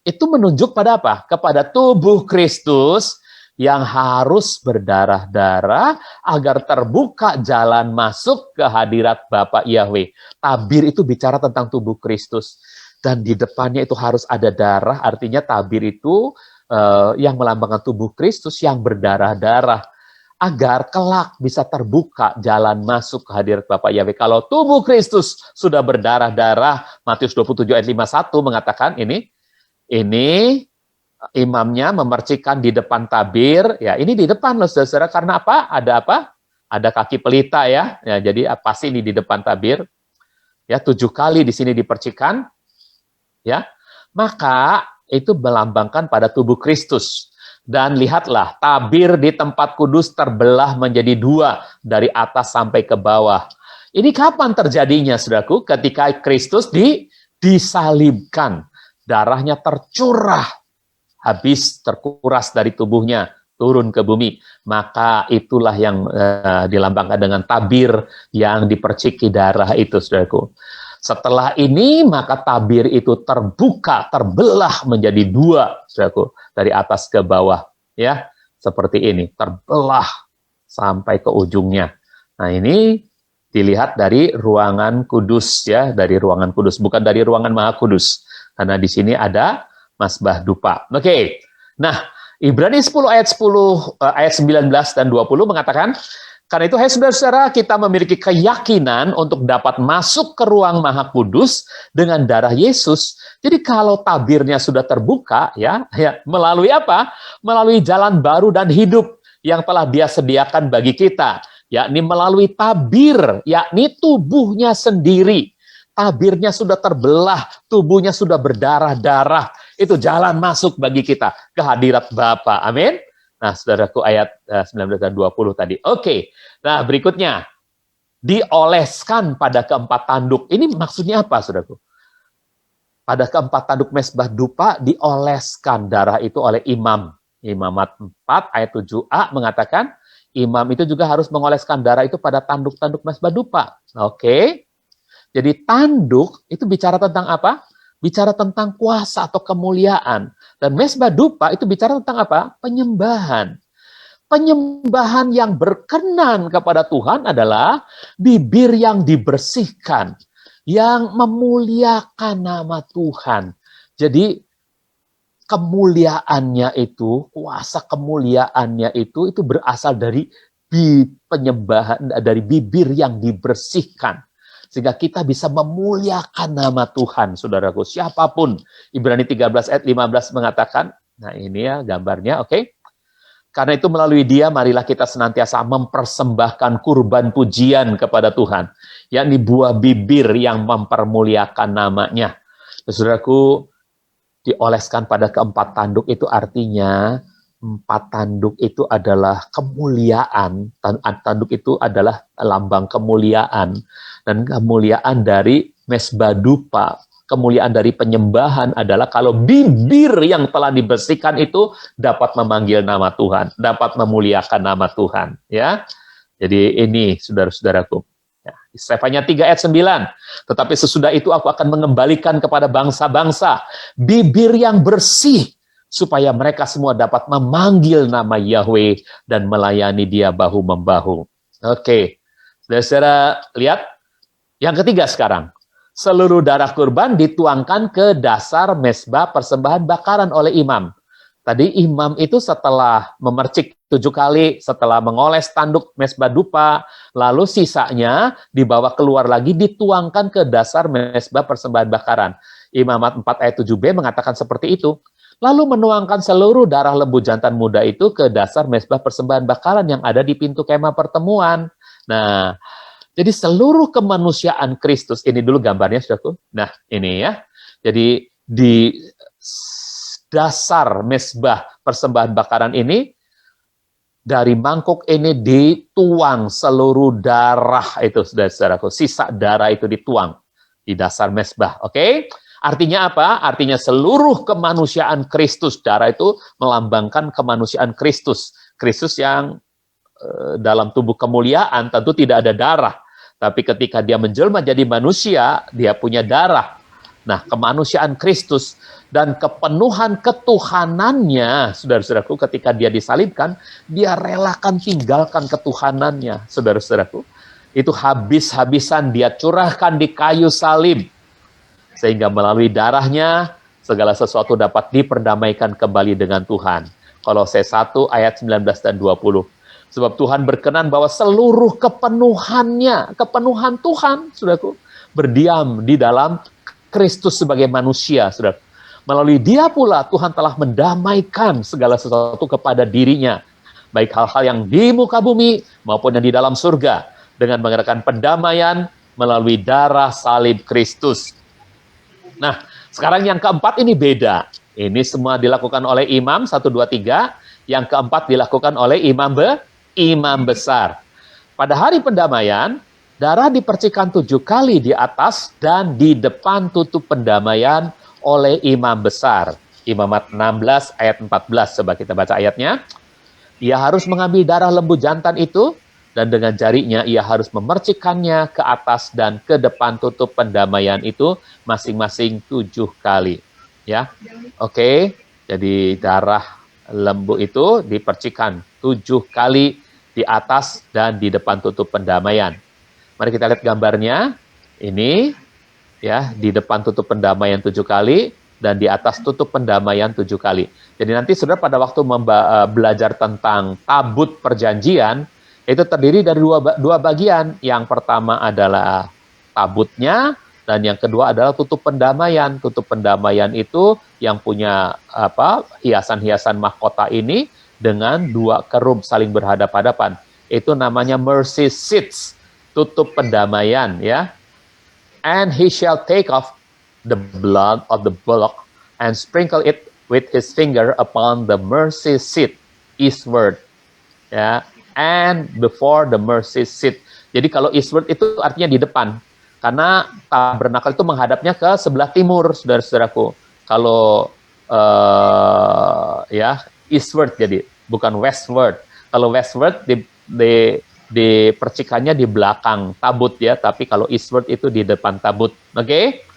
Itu menunjuk pada apa? Kepada tubuh Kristus yang harus berdarah-darah agar terbuka jalan masuk ke hadirat Bapa Yahweh. Tabir itu bicara tentang tubuh Kristus. Dan di depannya itu harus ada darah, artinya tabir itu yang melambangkan tubuh Kristus yang berdarah-darah. Agar kelak bisa terbuka jalan masuk ke hadirat Bapa Yahweh. Kalau tubuh Kristus sudah berdarah-darah, Matius 27 ayat 51 mengatakan ini imamnya memercikan di depan tabir, ya ini di depan loh saudara, karena apa? Ada apa? Ada kaki pelita ya, jadi pasti ini di depan tabir, ya 7 kali di sini dipercikan, ya maka itu melambangkan pada tubuh Kristus. Dan lihatlah, tabir di tempat kudus terbelah menjadi 2 dari atas sampai ke bawah. Ini kapan terjadinya, saudaraku? Ketika Kristus disalibkan, darahnya tercurah, habis terkuras dari tubuhnya, turun ke bumi. Maka itulah yang dilambangkan dengan tabir yang diperciki darah itu, saudaraku. Setelah ini, maka tabir itu terbuka, terbelah menjadi 2, saudaraku, dari atas ke bawah. Ya, seperti ini, terbelah sampai ke ujungnya. Nah, ini dilihat dari ruangan kudus, ya, dari ruangan kudus, bukan dari ruangan maha kudus. Karena di sini ada mazbah dupa. Oke, nah Ibrani 10 ayat 10 ayat 19 dan 20 mengatakan, karena itu, hai saudara-saudara, kita memiliki keyakinan untuk dapat masuk ke ruang Maha Kudus dengan darah Yesus. Jadi kalau tabirnya sudah terbuka, ya melalui apa? Melalui jalan baru dan hidup yang telah Dia sediakan bagi kita, yakni melalui tabir, yakni tubuhnya sendiri. Tabirnya sudah terbelah, tubuhnya sudah berdarah-darah. Itu jalan masuk bagi kita ke hadirat Bapa. Amin. Nah, saudaraku, ayat 19 dan 20 tadi. Oke. Nah, berikutnya. Dioleskan pada keempat tanduk. Ini maksudnya apa, saudaraku? Pada keempat tanduk mezbah dupa dioleskan darah itu oleh imam. Imamat 4 ayat 7a mengatakan, imam itu juga harus mengoleskan darah itu pada tanduk-tanduk mezbah dupa. Oke. Jadi tanduk itu bicara tentang apa? Bicara tentang kuasa atau kemuliaan. Dan mezbah dupa itu bicara tentang apa? Penyembahan. Penyembahan yang berkenan kepada Tuhan adalah bibir yang dibersihkan, yang memuliakan nama Tuhan. Jadi kemuliaannya itu, kuasa kemuliaannya itu berasal dari penyembahan, dari bibir yang dibersihkan. Sehingga kita bisa memuliakan nama Tuhan, saudaraku. Siapapun, Ibrani 13 ayat 15 mengatakan, nah ini ya gambarnya, oke. Karena itu melalui Dia, marilah kita senantiasa mempersembahkan kurban pujian kepada Tuhan. Yakni buah bibir yang mempermuliakan namanya. Saudaraku, dioleskan pada keempat tanduk itu artinya, 4 tanduk itu adalah kemuliaan. Tanduk itu adalah lambang kemuliaan. Dan kemuliaan dari mezbah dupa, kemuliaan dari penyembahan adalah kalau bibir yang telah dibersihkan itu dapat memanggil nama Tuhan, dapat memuliakan nama Tuhan. Ya, jadi ini saudara-saudaraku. Ya, Sefanya 3 ayat 9. Tetapi sesudah itu aku akan mengembalikan kepada bangsa-bangsa bibir yang bersih, supaya mereka semua dapat memanggil nama Yahweh dan melayani Dia bahu-membahu. Oke, saudara-saudara lihat. Yang ketiga sekarang, seluruh darah kurban dituangkan ke dasar mezbah persembahan bakaran oleh imam. Tadi imam itu setelah memercik 7 kali, setelah mengoles tanduk mezbah dupa, lalu sisanya dibawa keluar lagi, dituangkan ke dasar mezbah persembahan bakaran. Imamat 4 ayat 7b mengatakan seperti itu. Lalu menuangkan seluruh darah lembu jantan muda itu ke dasar mezbah persembahan bakaran yang ada di pintu kemah pertemuan. Nah, jadi seluruh kemanusiaan Kristus, ini dulu gambarnya, saudaraku. Nah, ini ya. Jadi di dasar mezbah persembahan bakaran ini, dari mangkuk ini dituang seluruh darah itu, saudara-saudaraku. Sisa darah itu dituang di dasar mezbah, oke? Artinya apa? Artinya seluruh kemanusiaan Kristus. Darah itu melambangkan kemanusiaan Kristus. Kristus yang dalam tubuh kemuliaan tentu tidak ada darah. Tapi ketika Dia menjelma jadi manusia, Dia punya darah. Nah, kemanusiaan Kristus dan kepenuhan ketuhanannya, saudara-saudaraku, ketika Dia disalibkan, Dia relakan tinggalkan ketuhanannya, saudara-saudaraku. Itu habis-habisan Dia curahkan di kayu salib. Sehingga melalui darahnya, segala sesuatu dapat diperdamaikan kembali dengan Tuhan. Kolose 1 ayat 19 dan 20. Sebab Tuhan berkenan bahwa seluruh kepenuhannya, kepenuhan Tuhan, saudaraku, berdiam di dalam Kristus sebagai manusia, saudara. Melalui Dia pula Tuhan telah mendamaikan segala sesuatu kepada dirinya, baik hal-hal yang di muka bumi maupun yang di dalam surga, dengan mengadakan pendamaian melalui darah salib Kristus. Nah, sekarang yang keempat ini beda. Ini semua dilakukan oleh imam 1, 2, 3. Yang keempat dilakukan oleh imam besar. Pada hari pendamaian, darah dipercikan 7 kali di atas dan di depan tutup pendamaian oleh imam besar. Imamat 16 ayat 14, coba kita baca ayatnya. Ia harus mengambil darah lembu jantan itu, dan dengan jarinya ia harus memercikkannya ke atas dan ke depan tutup pendamaian itu masing-masing 7 kali. Ya, oke. Jadi darah lembu itu dipercikan 7 kali di atas dan di depan tutup pendamaian. Mari kita lihat gambarnya. Ini ya, di depan tutup pendamaian 7 kali. dan di atas tutup pendamaian 7 kali. Jadi nanti saudara pada waktu belajar tentang tabut perjanjian, itu terdiri dari dua bagian. Yang pertama adalah tabutnya, dan yang kedua adalah tutup pendamaian. Tutup pendamaian itu yang punya hiasan-hiasan mahkota ini dengan dua kerub saling berhadap-hadapan. Itu namanya mercy seats, tutup pendamaian, ya. And he shall take off the blood of the bullock and sprinkle it with his finger upon the mercy seat eastward, ya. And before the mercy seat. Jadi kalau eastward itu artinya di depan. Karena tabernakel itu menghadapnya ke sebelah timur, saudara-saudaraku. Kalau eastward jadi, bukan westward. Kalau westward di percikannya di belakang tabut, ya, tapi kalau eastward itu di depan tabut. Oke?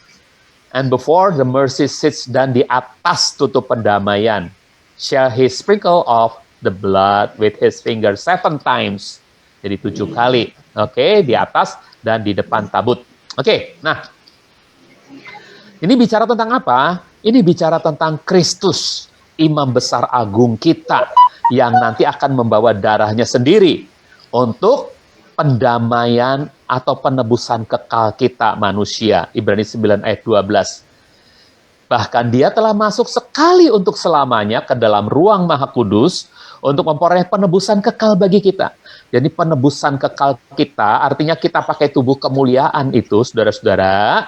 And before the mercy seats, dan di atas tutup pendamaian, shall he sprinkle of the blood with his finger 7 times. Jadi 7 kali. Oke, di atas dan di depan tabut. Oke, nah, ini bicara tentang apa? Ini bicara tentang Kristus, imam besar agung kita, yang nanti akan membawa darahnya sendiri untuk pendamaian atau penebusan kekal kita manusia. Ibrani 9 ayat 12. Bahkan dia telah masuk sekali untuk selamanya ke dalam ruang maha kudus untuk memperoleh penebusan kekal bagi kita. Jadi penebusan kekal kita, artinya kita pakai tubuh kemuliaan itu, saudara-saudara,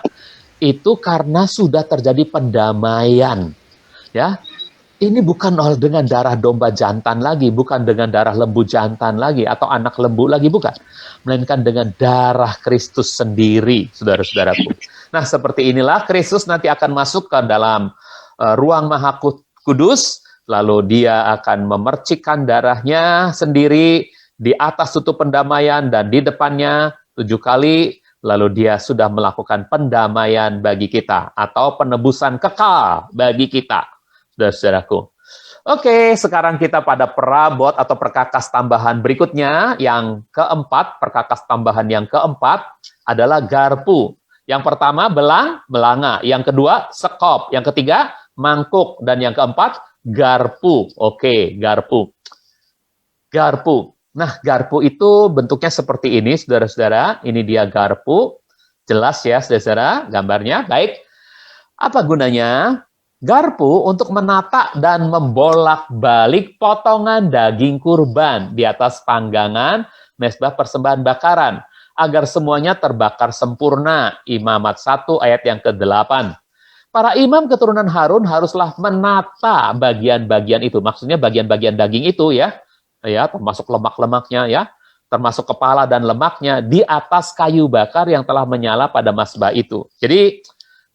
itu karena sudah terjadi pendamaian. Ya, ini bukan dengan darah domba jantan lagi, bukan dengan darah lembu jantan lagi, atau anak lembu lagi, bukan. Melainkan dengan darah Kristus sendiri, saudara-saudaraku. Nah, seperti inilah Kristus nanti akan masuk ke dalam ruang maha kudus, lalu dia akan memercikkan darahnya sendiri di atas tutup pendamaian dan di depannya 7 kali, lalu dia sudah melakukan pendamaian bagi kita, atau penebusan kekal bagi kita, saudara-saudaraku. Oke, sekarang kita pada perabot atau perkakas tambahan berikutnya, yang keempat. Perkakas tambahan yang keempat adalah garpu. Yang pertama belanga, yang kedua sekop, yang ketiga mangkuk, dan yang keempat garpu. Oke, garpu. Nah, garpu itu bentuknya seperti ini, saudara-saudara. Ini dia garpu. Jelas ya, saudara-saudara, gambarnya. Baik. Apa gunanya? Garpu untuk menata dan membolak-balik potongan daging kurban di atas panggangan mezbah persembahan bakaran, agar semuanya terbakar sempurna. Imamat 1 ayat yang ke-8. Para imam keturunan Harun haruslah menata bagian-bagian itu. Maksudnya bagian-bagian daging itu, ya, termasuk lemak-lemaknya, ya, termasuk kepala dan lemaknya, di atas kayu bakar yang telah menyala pada mazbah itu. Jadi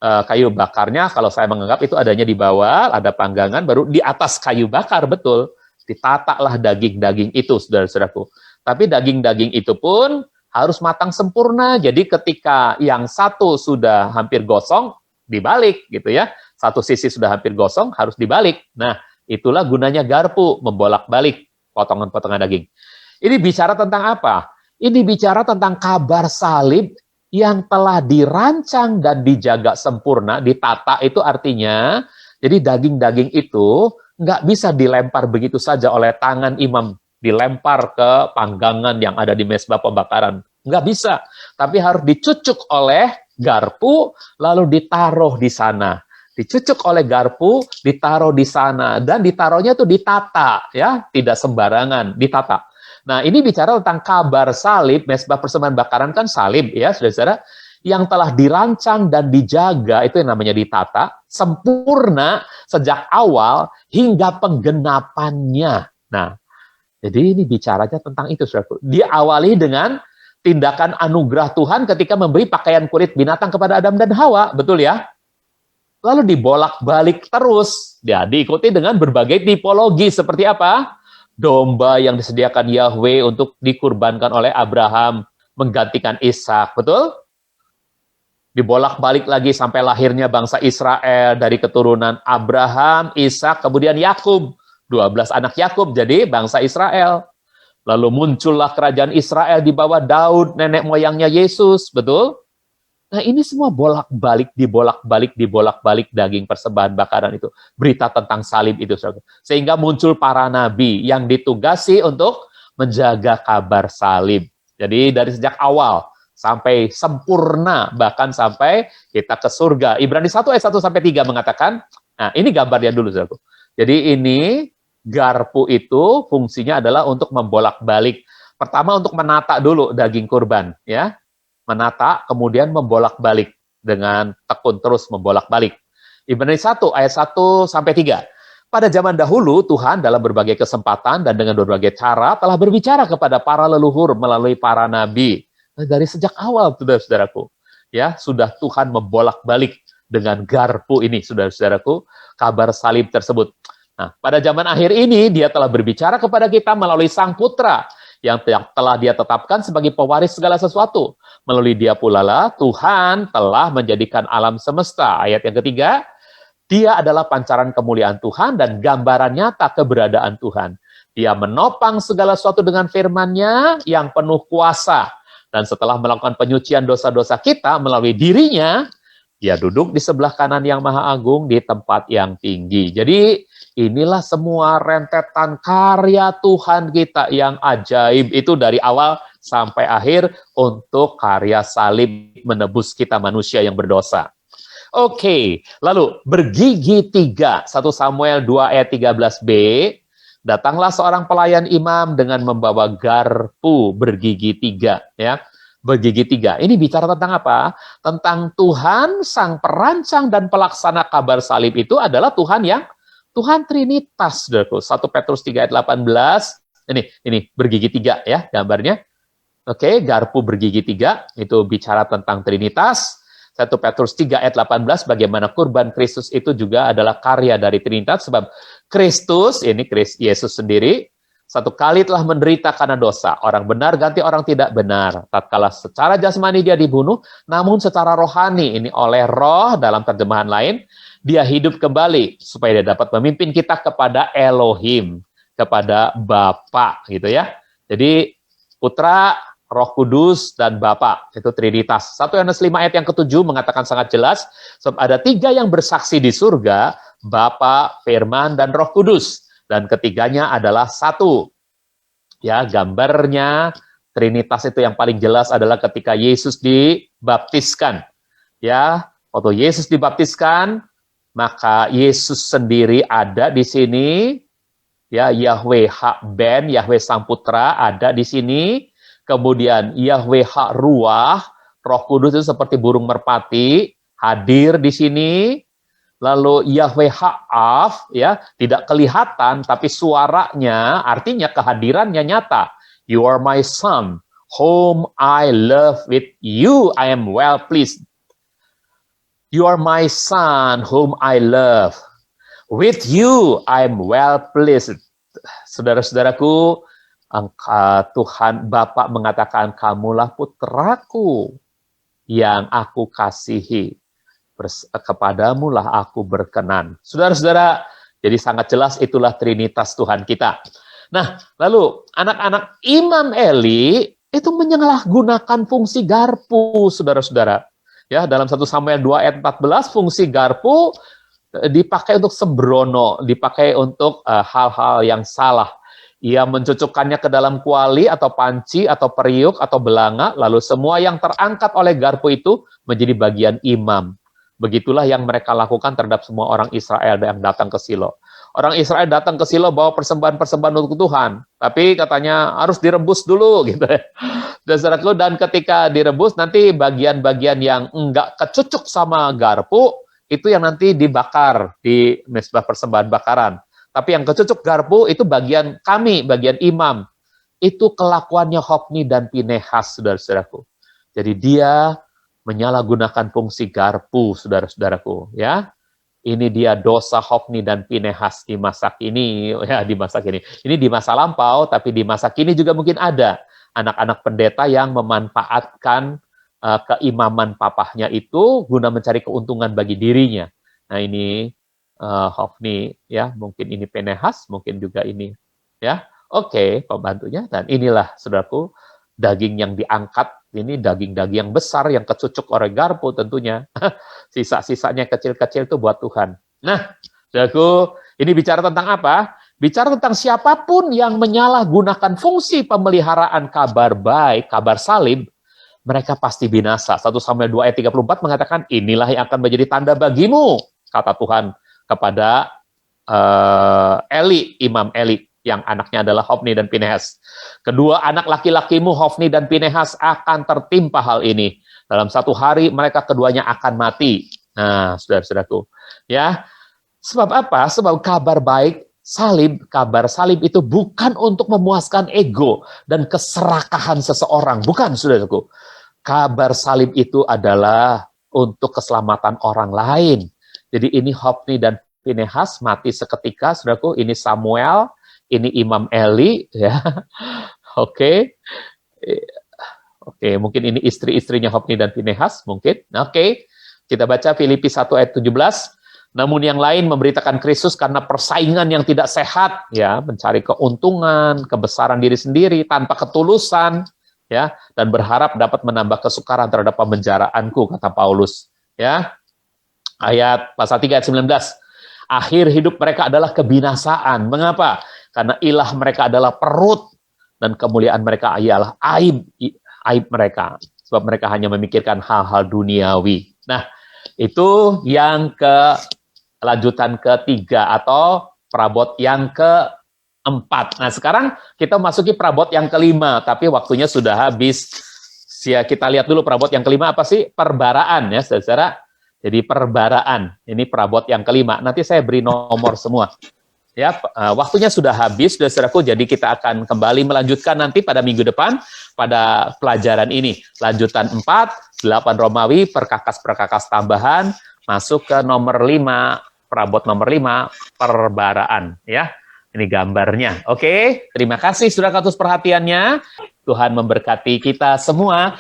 kayu bakarnya, kalau saya menganggap itu adanya di bawah, ada panggangan, baru di atas kayu bakar, betul. Ditatalah daging-daging itu, saudara-saudaraku. Tapi daging-daging itu pun harus matang sempurna. Jadi ketika yang satu sudah hampir gosong, dibalik, gitu ya. Satu sisi sudah hampir gosong, harus dibalik. Nah, itulah gunanya garpu, membolak-balik potongan-potongan daging. Ini bicara tentang apa? Ini bicara tentang kabar salib yang telah dirancang dan dijaga sempurna, ditata. Itu artinya, jadi daging-daging itu nggak bisa dilempar begitu saja oleh tangan imam, dilempar ke panggangan yang ada di mezbah pembakaran. Nggak bisa, tapi harus dicucuk oleh garpu, lalu ditaruh di sana. Dicucuk oleh garpu, ditaruh di sana, dan ditaruhnya itu ditata, ya, tidak sembarangan, ditata. Nah, ini bicara tentang kabar salib. Mezbah persembahan bakaran kan salib, ya, saudara-saudara, yang telah dirancang dan dijaga, itu yang namanya ditata, sempurna sejak awal hingga penggenapannya. Nah, jadi ini bicaranya tentang itu, saudara. Diawali dengan tindakan anugerah Tuhan ketika memberi pakaian kulit binatang kepada Adam dan Hawa, betul ya? Lalu dibolak-balik terus, ya, diikuti dengan berbagai tipologi. Seperti apa? Domba yang disediakan Yahweh untuk dikurbankan oleh Abraham menggantikan Ishak, betul? Dibolak-balik lagi sampai lahirnya bangsa Israel dari keturunan Abraham, Ishak, kemudian Yakub. 12 anak Yakub jadi bangsa Israel. Lalu muncullah kerajaan Israel di bawah Daud, nenek moyangnya Yesus, betul? Nah, ini semua bolak-balik, dibolak-balik daging persembahan bakaran itu. Berita tentang salib itu, saudara. Sehingga muncul para nabi yang ditugasi untuk menjaga kabar salib. Jadi dari sejak awal sampai sempurna, bahkan sampai kita ke surga. Ibrani 1 ayat 1 sampai 3 mengatakan, nah ini gambarnya dulu, saudara. Jadi ini garpu itu fungsinya adalah untuk membolak-balik. Pertama untuk menata dulu daging kurban, ya. Menata, kemudian membolak-balik dengan tekun terus membolak-balik. Ibrani 1 ayat 1 sampai 3. Pada zaman dahulu Tuhan dalam berbagai kesempatan dan dengan berbagai cara telah berbicara kepada para leluhur melalui para nabi. Nah, dari sejak awal, saudara-saudaraku, ya sudah Tuhan membolak-balik dengan garpu ini, saudara-saudaraku, kabar salib tersebut. Nah, pada zaman akhir ini dia telah berbicara kepada kita melalui Sang Putra yang telah dia tetapkan sebagai pewaris segala sesuatu. Melalui dia pula lah Tuhan telah menjadikan alam semesta. Ayat yang ketiga, dia adalah pancaran kemuliaan Tuhan dan gambaran nyata keberadaan Tuhan. Dia menopang segala sesuatu dengan firman-Nya yang penuh kuasa. Dan setelah melakukan penyucian dosa-dosa kita melalui dirinya, dia duduk di sebelah kanan yang maha agung di tempat yang tinggi. Jadi inilah semua rentetan karya Tuhan kita yang ajaib itu dari awal sampai akhir untuk karya salib menebus kita manusia yang berdosa. Oke, lalu bergigi 3, 1 Samuel 2 ayat 13b, datanglah seorang pelayan imam dengan membawa garpu bergigi 3, ya. Bergigi 3. Ini bicara tentang apa? Tentang Tuhan sang perancang dan pelaksana kabar salib itu adalah Tuhan yang Tuhan Trinitas, saudaraku. 1 Petrus 3 ayat 18. Ini bergigi 3 ya gambarnya. Oke, garpu bergigi 3 itu bicara tentang Trinitas. 1 Petrus 3 ayat 18, bagaimana kurban Kristus itu juga adalah karya dari Trinitas, sebab Kristus, ini Yesus sendiri, satu kali telah menderita karena dosa. Orang benar ganti orang tidak benar. Tatkala secara jasmani dia dibunuh, namun secara rohani, ini oleh roh dalam terjemahan lain, dia hidup kembali, supaya dia dapat memimpin kita kepada Elohim, kepada Bapa, gitu ya. Jadi, Putra, Roh Kudus, dan Bapa, itu Trinitas. 1 Yohanes 5 ayat yang ke-7 mengatakan sangat jelas, sebab ada 3 yang bersaksi di surga, Bapa, Firman, dan Roh Kudus. Dan ketiganya adalah satu. Ya, gambarnya Trinitas itu yang paling jelas adalah ketika Yesus dibaptiskan. Ya, waktu Yesus dibaptiskan, maka Yesus sendiri ada di sini. Ya, Yahweh Hak-Ben, Yahweh Sang Putra ada di sini. Kemudian Yahweh Hak Ruah, Roh Kudus itu seperti burung merpati, hadir di sini. Lalu Yahweh Ha'af, ya, tidak kelihatan, tapi suaranya, artinya kehadirannya nyata. You are my son, whom I love, with you I am well pleased. You are my son, whom I love. With you I am well pleased. Saudara-saudaraku, Tuhan Bapa mengatakan, kamulah putraku yang aku kasihi. Kepadamu lah aku berkenan. Saudara-saudara, jadi sangat jelas itulah Trinitas Tuhan kita. Nah, lalu anak-anak Imam Eli itu menyalahgunakan fungsi garpu, saudara-saudara. Ya, dalam 1 Samuel 2 ayat 14, fungsi garpu dipakai untuk sembrono, dipakai untuk hal-hal yang salah. Ia mencucukkannya ke dalam kuali atau panci atau periuk atau belanga, lalu semua yang terangkat oleh garpu itu menjadi bagian imam. Begitulah yang mereka lakukan terhadap semua orang Israel yang datang ke Silo. Orang Israel datang ke Silo bawa persembahan-persembahan untuk Tuhan, tapi katanya harus direbus dulu, gitu ya. Dan ketika direbus, nanti bagian-bagian yang enggak kecucuk sama garpu, itu yang nanti dibakar di mezbah persembahan bakaran. Tapi yang kecucuk garpu, itu bagian kami, bagian imam. Itu kelakuannya Hofni dan Pinehas, saudara-saudaraku. Jadi dia menyalahgunakan fungsi garpu, saudara-saudaraku, ya. Ini dia dosa Hofni dan Pinehas di masa kini, ya, di masa kini. Ini di masa lampau, tapi di masa kini juga mungkin ada anak-anak pendeta yang memanfaatkan keimaman papahnya itu guna mencari keuntungan bagi dirinya. Nah, ini Hofni, ya, mungkin ini Pinehas, mungkin juga ini, ya. Oke, pembantunya, dan inilah, saudaraku, daging yang diangkat, ini daging-daging yang besar, yang kecucuk oleh garpu tentunya. Sisa-sisanya kecil-kecil itu buat Tuhan. Nah, saudaraku, ini bicara tentang apa? Bicara tentang siapapun yang menyalahgunakan fungsi pemeliharaan kabar baik, kabar salib, mereka pasti binasa. 1 Samuel 2 ayat 34 mengatakan, inilah yang akan menjadi tanda bagimu, kata Tuhan kepada Imam Eli, yang anaknya adalah Hofni dan Pinehas. Kedua anak laki-lakimu, Hofni dan Pinehas, akan tertimpa hal ini. Dalam 1 hari mereka keduanya akan mati. Nah, saudara-saudaraku, ya. Sebab apa? Sebab kabar baik salib, kabar salib itu bukan untuk memuaskan ego dan keserakahan seseorang. Bukan, saudaraku. Kabar salib itu adalah untuk keselamatan orang lain. Jadi ini Hofni dan Pinehas mati seketika, saudaraku. Ini Samuel, ini Imam Eli, ya. Oke. Oke, mungkin ini istri-istrinya Hofni dan Pinehas, mungkin. Oke. Kita baca Filipi 1 ayat 17. Namun yang lain memberitakan Kristus karena persaingan yang tidak sehat, ya, mencari keuntungan, kebesaran diri sendiri tanpa ketulusan, ya, dan berharap dapat menambah kesukaran terhadap pemenjaraanku, kata Paulus, ya. Ayat pasal 3 ayat 19. Akhir hidup mereka adalah kebinasaan. Mengapa? Karena ilah mereka adalah perut dan kemuliaan mereka ialah aib mereka. Sebab mereka hanya memikirkan hal-hal duniawi. Nah, itu yang lanjutan ketiga atau perabot yang keempat. Nah, sekarang kita masuki perabot yang kelima, tapi waktunya sudah habis. Ya, kita lihat dulu perabot yang kelima apa sih? Perbaraan, ya, saudara. Jadi perbaraan, ini perabot yang kelima. Nanti saya beri nomor semua. Ya, waktunya sudah habis, saudaraku. Jadi kita akan kembali melanjutkan nanti pada minggu depan pada pelajaran ini. Lanjutan 4, 8 Romawi, perkakas-perkakas tambahan, masuk ke nomor 5, perabot nomor 5, perbaraan, ya. Ini gambarnya. Oke, terima kasih saudara atas perhatiannya. Tuhan memberkati kita semua.